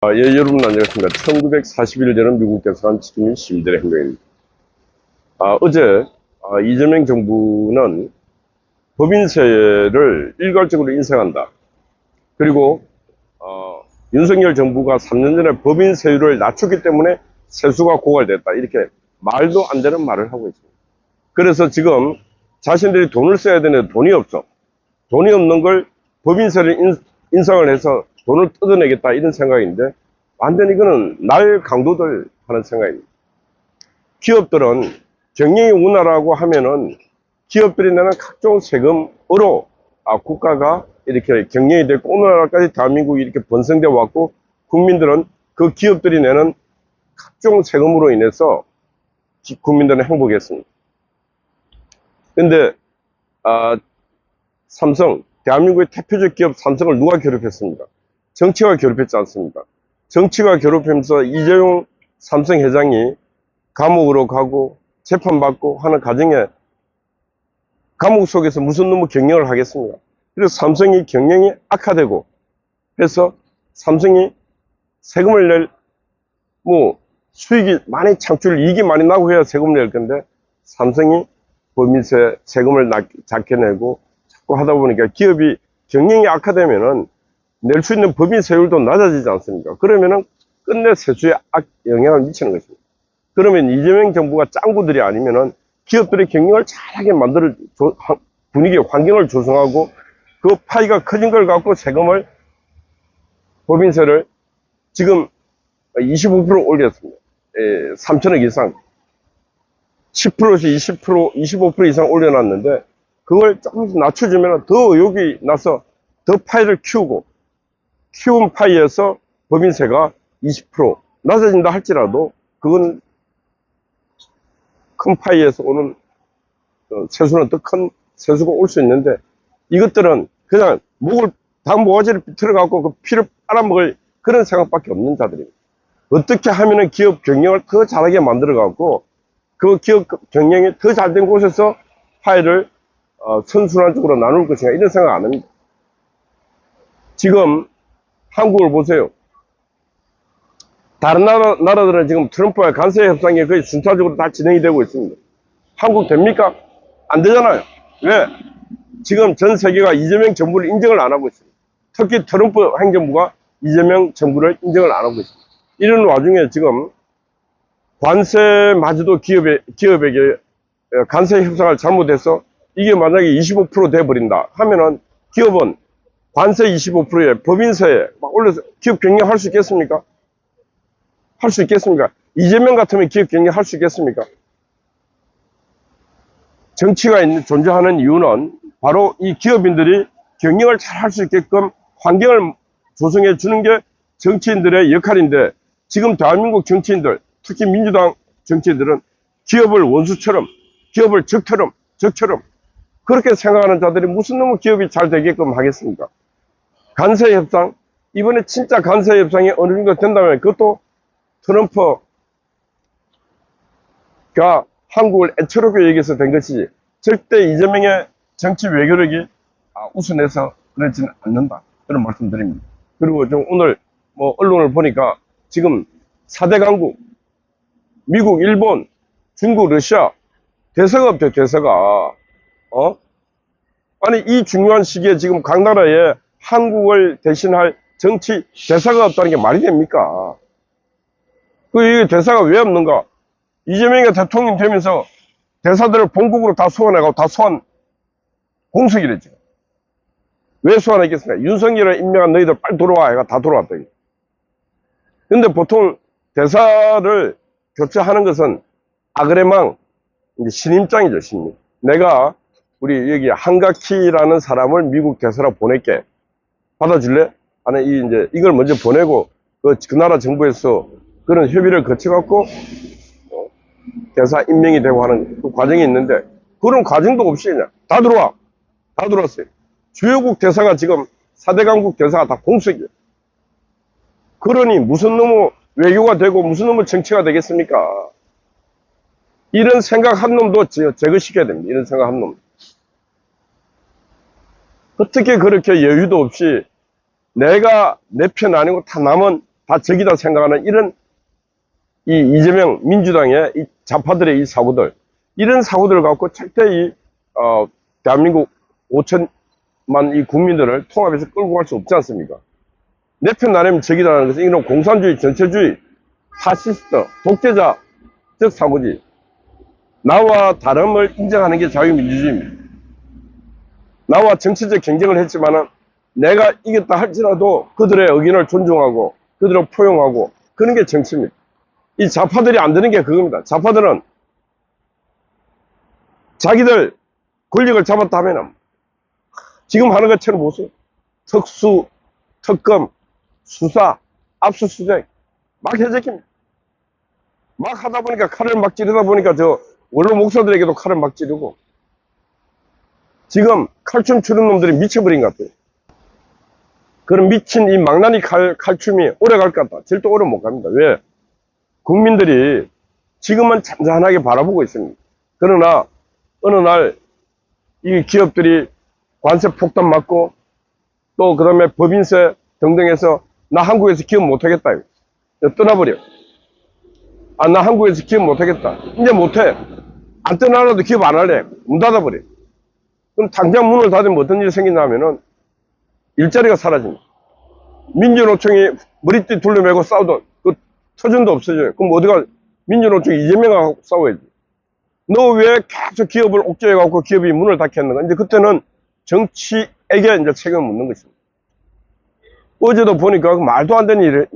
예, 여러분 안녕하십니까. 1941년은 미국에서 한 지금이 시민들의 행동입니다. 어제 이재명 정부는 법인세를 일괄적으로 인상한다. 그리고 윤석열 정부가 3년 전에 법인세율을 낮췄기 때문에 세수가 고갈됐다. 이렇게 말도 안 되는 말을 하고 있습니다. 그래서 지금 자신들이 돈을 써야 되는데 돈이 없어. 돈이 없는 걸 법인세를 인상을 해서 돈을 뜯어내겠다 이런 생각인데 완전히 이거는 날 강도들 하는 생각입니다. 기업들은 경영이 우나라고 하면은 기업들이 내는 각종 세금으로 국가가 이렇게 경영이 됐고 오늘날까지 대한민국이 이렇게 번성되어 왔고 국민들은 그 기업들이 내는 각종 세금으로 인해서 국민들은 행복했습니다. 근데 삼성, 대한민국의 대표적 기업 삼성을 누가 괴롭혔습니까? 정치가 괴롭혔지 않습니까? 정치가 괴롭히면서 이재용 삼성 회장이 감옥으로 가고 재판받고 하는 과정에 감옥 속에서 무슨 놈의 경영을 하겠습니까? 그래서 삼성이 경영이 악화되고 해서 삼성이 세금을 낼 수익이 많이 이익이 많이 나고 해야 세금을 낼 건데 삼성이 법인세 세금을 작게 내고 자꾸 하다 보니까 기업이 경영이 악화되면은 낼 수 있는 법인세율도 낮아지지 않습니까? 그러면은 끝내 세수에 영향을 미치는 것입니다. 그러면 이재명 정부가 짱구들이 아니면은 기업들의 경영을 잘하게 만들 환경을 조성하고 그 파이가 커진 걸 갖고 세금을 법인세를 지금 25% 올렸습니다. 3천억 이상 10%씩 20%, 25% 이상 올려놨는데 그걸 조금씩 낮춰주면 더 의욕이 나서 더 파이를 키운 파이에서 법인세가 20% 낮아진다 할지라도 그건 큰 파이에서 오는 세수는 더 큰 세수가 올 수 있는데 이것들은 그냥 모가지를 비틀어갖고 그 피를 빨아먹을 그런 생각밖에 없는 자들입니다. 어떻게 하면은 기업 경영을 더 잘하게 만들어갖고 그 기업 경영이 더 잘된 곳에서 파이를 선순환적으로 나눌 것인가 이런 생각 안 합니다. 지금 한국을 보세요. 다른 나라들은 지금 트럼프와의 관세 협상이 거의 순차적으로 다 진행이 되고 있습니다. 한국 됩니까? 안 되잖아요. 왜? 지금 전 세계가 이재명 정부를 인정을 안 하고 있습니다. 특히 트럼프 행정부가 이재명 정부를 인정을 안 하고 있습니다. 이런 와중에 지금 관세마저도 기업에게 관세 협상을 잘못해서 이게 만약에 25% 돼버린다 하면은 기업은 관세 25%에 법인세에 막 올려서 기업 경영할 수 있겠습니까? 할 수 있겠습니까? 이재명 같으면 기업 경영 할 수 있겠습니까? 정치가 존재하는 이유는 바로 이 기업인들이 경영을 잘 할 수 있게끔 환경을 조성해 주는 게 정치인들의 역할인데 지금 대한민국 정치인들, 특히 민주당 정치인들은 기업을 원수처럼, 기업을 적처럼 그렇게 생각하는 자들이 무슨 놈의 기업이 잘 되게끔 하겠습니까? 관세 협상, 이번에 진짜 관세 협상이 어느 정도 된다면 그것도 트럼프가 한국을 애처롭게 얘기해서 된 것이지 절대 이재명의 정치 외교력이 우선해서 그러지는 않는다. 그런 말씀 드립니다. 그리고 좀 오늘 언론을 보니까 지금 4대 강국, 미국, 일본, 중국, 러시아, 대사가 없죠, 대사가. 아니, 이 중요한 시기에 지금 각 나라에 한국을 대신할 정치 대사가 없다는 게 말이 됩니까? 이 대사가 왜 없는가? 이재명이 대통령 되면서 대사들을 본국으로 다 소환해가고 다 소환 공석이랬죠. 왜 소환했겠습니까? 윤석열을 임명한 너희들 빨리 돌아와. 해가 다 돌아왔다. 근데 보통 대사를 교체하는 것은 아그레망, 이제 신임장이죠, 신임. 내가 우리 여기 한가키라는 사람을 미국 대사로 보낼게. 받아줄래? 아니, 이걸 먼저 보내고 그 나라 정부에서 그런 협의를 거쳐갖고 대사 임명이 되고 하는 그 과정이 있는데 그런 과정도 없이 그냥 다 들어왔어요. 주요국 대사가 지금 4대 강국 대사가 다 공석이에요. 그러니 무슨 놈의 외교가 되고 무슨 놈의 정치가 되겠습니까? 이런 생각 한 놈도 제거시켜야 됩니다. 이런 생각 한 놈. 어떻게 그렇게 여유도 없이 내가 내 편 아니고 다 남은 다 적이다 생각하는 이런 이 이재명 민주당의 이 좌파들의 이 사고들, 이런 사고들을 갖고 절대 대한민국 5천만 이 국민들을 통합해서 끌고 갈 수 없지 않습니까? 내 편 나라면 적이다라는 것은 이런 공산주의, 전체주의, 파시스트, 독재자적 사고지. 나와 다름을 인정하는 게 자유민주주의입니다. 나와 정치적 경쟁을 했지만은 내가 이겼다 할지라도 그들의 의견을 존중하고 그들을 포용하고 그런 게 정치입니다. 이 좌파들이 안 되는 게 그겁니다. 좌파들은 자기들 권력을 잡았다 하면은 지금 하는 것처럼 보세요. 특수, 특검, 수사, 압수수색 막 해제킵니다. 막 하다 보니까 칼을 막 찌르다 보니까 저 원로 목사들에게도 칼을 막 찌르고 지금 칼춤 추는 놈들이 미쳐버린 것 같아요. 그런 미친 이 망나니 칼춤이 오래 갈 것 같다. 절대 오래 못 갑니다. 왜? 국민들이 지금은 잔잔하게 바라보고 있습니다. 그러나 어느 날 이 기업들이 관세 폭탄 맞고 또 그 다음에 법인세 등등 해서 나 한국에서 기업 못하겠다. 떠나버려. 아, 나 한국에서 기업 못하겠다. 이제 못해. 안 떠나라도 기업 안 할래. 문 닫아버려. 그럼 당장 문을 닫으면 어떤 일이 생기냐면은 일자리가 사라집니다. 민주노총이 머리띠 둘러매고 싸우던 그 터전도 없어져요. 그럼 어디가 민주노총이 이재명하고 싸워야지. 너 왜 계속 기업을 옥죄해갖고 기업이 문을 닫게 했는가? 이제 그때는 정치에게 이제 책임을 묻는 것입니다. 어제도 보니까 말도 안 되는 일을,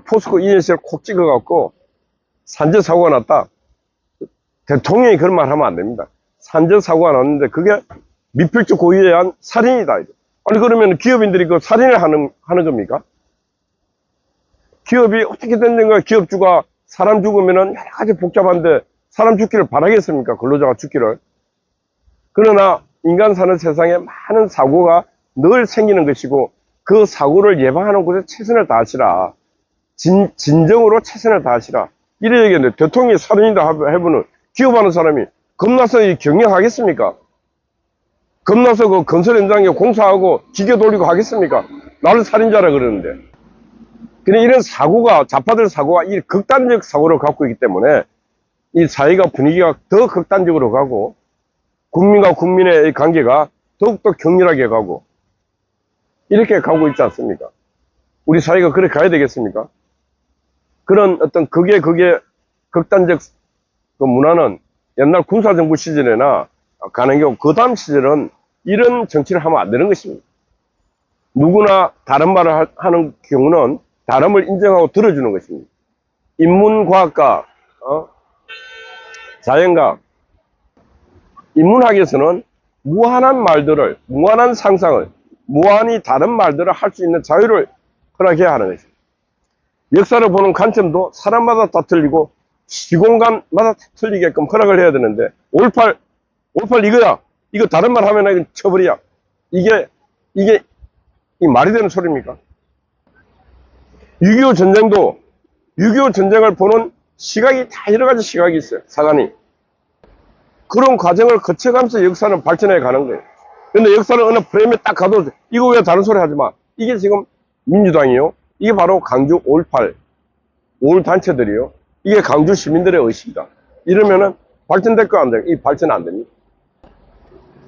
포스코 이니셜 콕 찍어갖고 산재사고가 났다. 대통령이 그런 말 하면 안 됩니다. 산재사고가 났는데 그게 미필적 고의에 의한 살인이다. 아니, 그러면 기업인들이 그 살인을 하는 겁니까? 기업이 어떻게 됐는가? 기업주가 사람 죽으면은 여러 가지 복잡한데 사람 죽기를 바라겠습니까? 근로자가 죽기를. 그러나 인간 사는 세상에 많은 사고가 늘 생기는 것이고 그 사고를 예방하는 곳에 최선을 다하시라. 진정으로 최선을 다하시라. 이래 얘기했는데 대통령이 살인이다 해보는 기업하는 사람이 겁나서 경영하겠습니까? 겁나서 그 건설 현장에 공사하고 기계 돌리고 하겠습니까? 나를 살인자라 그러는데. 그래, 이런 사고가, 좌파들 사고가 이 극단적 사고를 갖고 있기 때문에 이 사회가 분위기가 더 극단적으로 가고 국민과 국민의 관계가 더욱더 격렬하게 가고 이렇게 가고 있지 않습니까? 우리 사회가 그렇게 가야 되겠습니까? 그런 어떤 그게 극단적 그 문화는 옛날 군사정부 시절에나 가는 경우 그 다음 시절은 이런 정치를 하면 안 되는 것입니다. 누구나 다른 말을 하는 경우는 다름을 인정하고 들어주는 것입니다. 인문과학과, 자연과학, 인문학에서는 무한한 말들을, 무한한 상상을, 무한히 다른 말들을 할 수 있는 자유를 허락해야 하는 것입니다. 역사를 보는 관점도 사람마다 다 틀리고 시공간마다 다 틀리게끔 허락을 해야 되는데 5.18 이거야. 이거 다른 말 하면 이건 처벌이야. 이게 이 말이 되는 소리입니까? 6.25 전쟁도 6.25 전쟁을 보는 시각이 다 여러 가지 시각이 있어요. 사관이. 그런 과정을 거쳐가면서 역사는 발전해 가는 거예요. 근데 역사는 어느 프레임에 딱 가도 이거 왜 다른 소리 하지 마. 이게 지금 민주당이요. 이게 바로 강주 5.18 단체들이요. 이게 강주 시민들의 의식이다. 이러면은 발전될 거 안 돼. 이 발전 안 됩니다.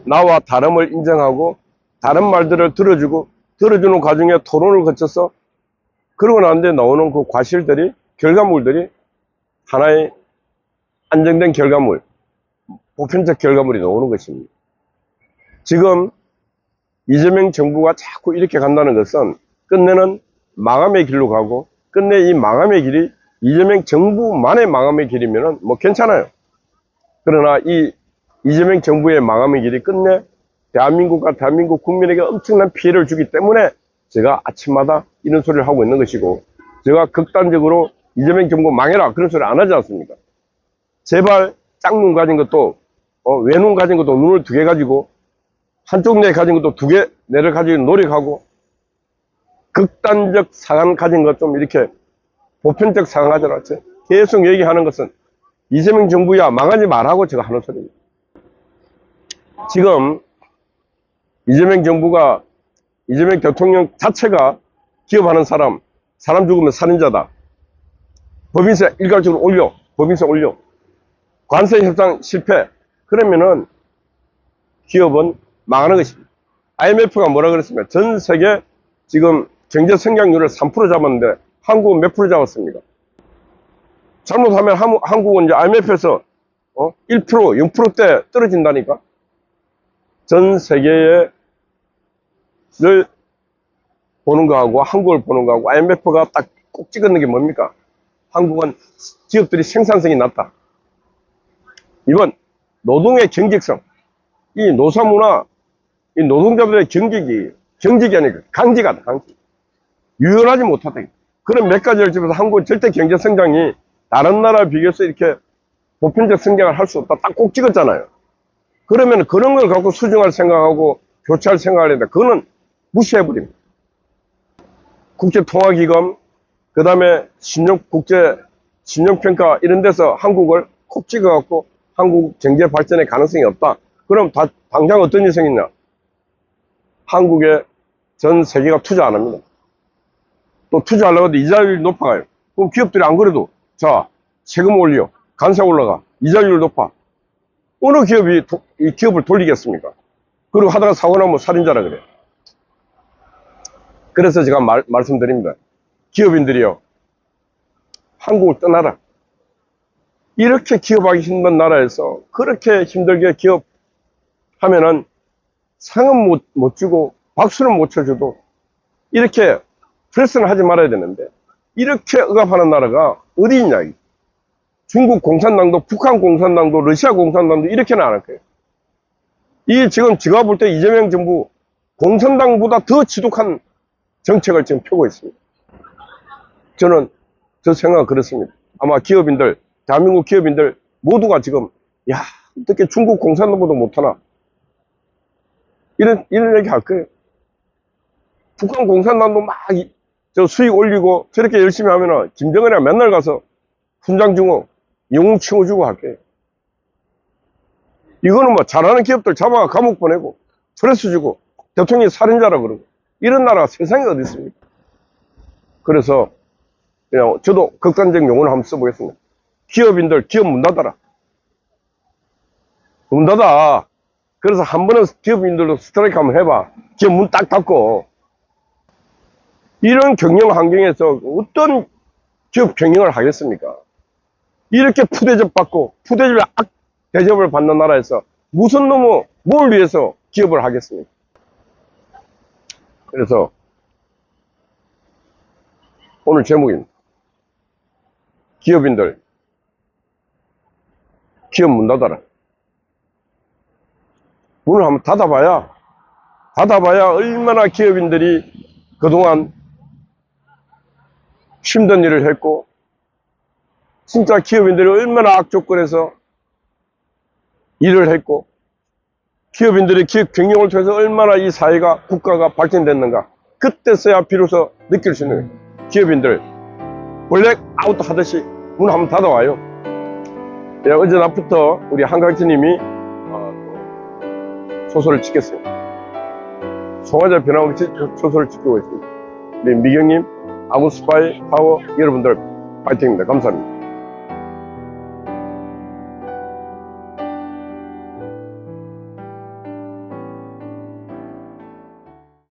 나와 다름을 인정하고 다른 말들을 들어주는 과정에 토론을 거쳐서 그러고 나는데 나오는 그 과실들이, 결과물들이 하나의 안정된 결과물, 보편적 결과물이 나오는 것입니다. 지금 이재명 정부가 자꾸 이렇게 간다는 것은 끝내는 망함의 길로 가고, 끝내 이 망함의 길이 이재명 정부만의 망함의 길이면은 뭐 괜찮아요. 그러나 이 이재명 정부의 망함의 길이 끝내 대한민국과 대한민국 국민에게 엄청난 피해를 주기 때문에 제가 아침마다 이런 소리를 하고 있는 것이고, 제가 극단적으로 이재명 정부 망해라 그런 소리 안 하지 않습니까? 제발 짝눈 가진 것도 외눈 가진 것도 눈을 2개 가지고 한쪽 뇌 가진 것도 2개 뇌를 가지고 노력하고, 극단적 상황 가진 것 좀 이렇게 보편적 상황 하잖아. 계속 얘기하는 것은 이재명 정부야 망하지 말라고 제가 하는 소리입니다. 지금 이재명 정부가, 이재명 대통령 자체가 기업하는 사람, 사람 죽으면 살인자다. 법인세 일괄적으로 올려. 법인세 올려. 관세 협상 실패. 그러면은 기업은 망하는 것입니다. IMF가 뭐라 그랬습니까? 전 세계 지금 경제 성장률을 3% 잡았는데 한국은 몇 프로 잡았습니까? 잘못하면 한국은 이제 IMF에서 1%, 0%대 떨어진다니까? 전 세계를 보는 거하고 한국을 보는 거하고 IMF가 딱 꼭 찍었는 게 뭡니까? 한국은 기업들이 생산성이 낮다. 이번 노동의 경직성, 이 노사문화, 이 노동자들의 경직이 아니고 강직하다, 강직. 유연하지 못하다. 그런 몇 가지를 집어서 한국은 절대 경제 성장이 다른 나라에 비교해서 이렇게 보편적 성장을 할 수 없다. 딱 꼭 찍었잖아요. 그러면 그런 걸 갖고 수정할 생각하고 교체할 생각을 했는데 그거는 무시해버립니다. 국제통화기금, 그 다음에 국제 신용평가 이런 데서 한국을 콕 찍어갖고 한국 경제 발전의 가능성이 없다. 그럼 당장 어떤 일이 생기냐? 한국에 전 세계가 투자 안 합니다. 또 투자하려고 해도 이자율이 높아가요. 그럼 기업들이 안 그래도 자, 세금 올려, 관세 올라가, 이자율 높아. 어느 기업이 이 기업을 돌리겠습니까? 그리고 하다가 사고 나면 살인자라 그래. 그래서 제가 말씀드립니다. 기업인들이요, 한국을 떠나라. 이렇게 기업하기 힘든 나라에서 그렇게 힘들게 기업하면은 상은 못 주고 박수는 못 쳐줘도 이렇게 프레스는 하지 말아야 되는데 이렇게 억압하는 나라가 어디 있냐. 중국 공산당도 북한 공산당도 러시아 공산당도 이렇게는 안 할 거예요. 이 지금 제가 볼 때 이재명 정부 공산당보다 더 지독한 정책을 지금 펴고 있습니다. 저는 저 생각은 그렇습니다. 아마 기업인들, 대한민국 기업인들 모두가 지금 야, 어떻게 중국 공산당보다 못하나 이런 얘기 할 거예요. 북한 공산당도 막 저 수익 올리고 저렇게 열심히 하면은 김정은이랑 맨날 가서 훈장 주고 영웅 칭호 주고 할 거예요. 이거는 뭐 잘하는 기업들 잡아가 감옥 보내고 프레스 주고 대통령이 살인자라 그러고 이런 나라가 세상에 어디 있습니까? 그래서 그냥 저도 극단적 용어를 한번 써보겠습니다. 기업인들 기업 문 닫아라. 문 닫아. 그래서 한 번은 기업인들도 스트라이크 한번 해봐. 기업 문 딱 닫고. 이런 경영 환경에서 어떤 기업 경영을 하겠습니까? 이렇게 푸대접 받고 푸대접의 대접을 받는 나라에서 무슨 놈의 뭘 위해서 기업을 하겠습니까? 그래서 오늘 제목입니다. 기업인들 기업 문 닫아라. 문을 한번 닫아봐야 얼마나 기업인들이 그동안 힘든 일을 했고 진짜 기업인들이 얼마나 악조건에서 일을 했고 기업인들이 기업 경영을 통해서 얼마나 이 사회가 국가가 발전됐는가 그때서야 비로소 느낄 수 있는 거예요. 기업인들 블랙아웃 하듯이 문 한번 닫아와요. 예, 어제 낮부터 우리 한강진님이 소설을 찍겠습니다. 송화자 변함없이 소설을 찍고 있습니다. 우리 미경님, 아구스파이 파워 여러분들 파이팅입니다. 감사합니다.